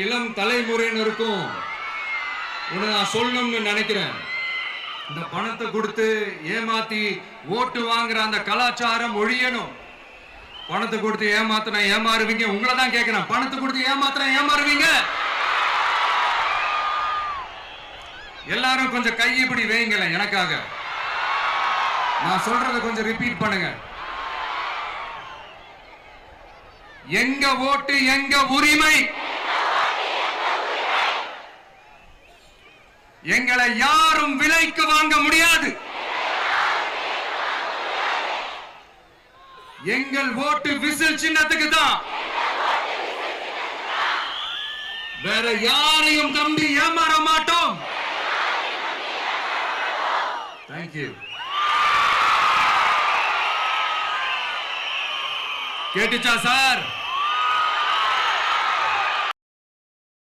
இளம் தலைமுறையினருக்கும் ஒண்ணு நான் சொல்லணும்னு நினைக்கிறேன். இந்த பணத்தை கொடுத்து ஏமாத்தி ஓட்டு வாங்குற அந்த கலாச்சாரம் ஒழியணும். பணத்தை கொடுத்து ஏமாத்தினா ஏமாறுவீங்க. உங்களை தான் கேட்கிறேன், பணத்தை கொடுத்து ஏமாத்தினா ஏமாறுவீங்க? எல்லாரும் கொஞ்சம் கை இப்படி வைங்களேன் எனக்காக. நான் சொல்றதை கொஞ்சம் ரிப்பீட் பண்ணுங்க. எங்க ஓட்டு எங்க உரிமை. எங்களை யாரும் விலைக்கு வாங்க முடியாது. எங்கள் ஓட்டு விசில் சின்னத்துக்கு தான். வேற யாரையும் நம்பி ஏமாற மாட்டோம். தேங்க்யூ. கேட்டுச்சா சார்?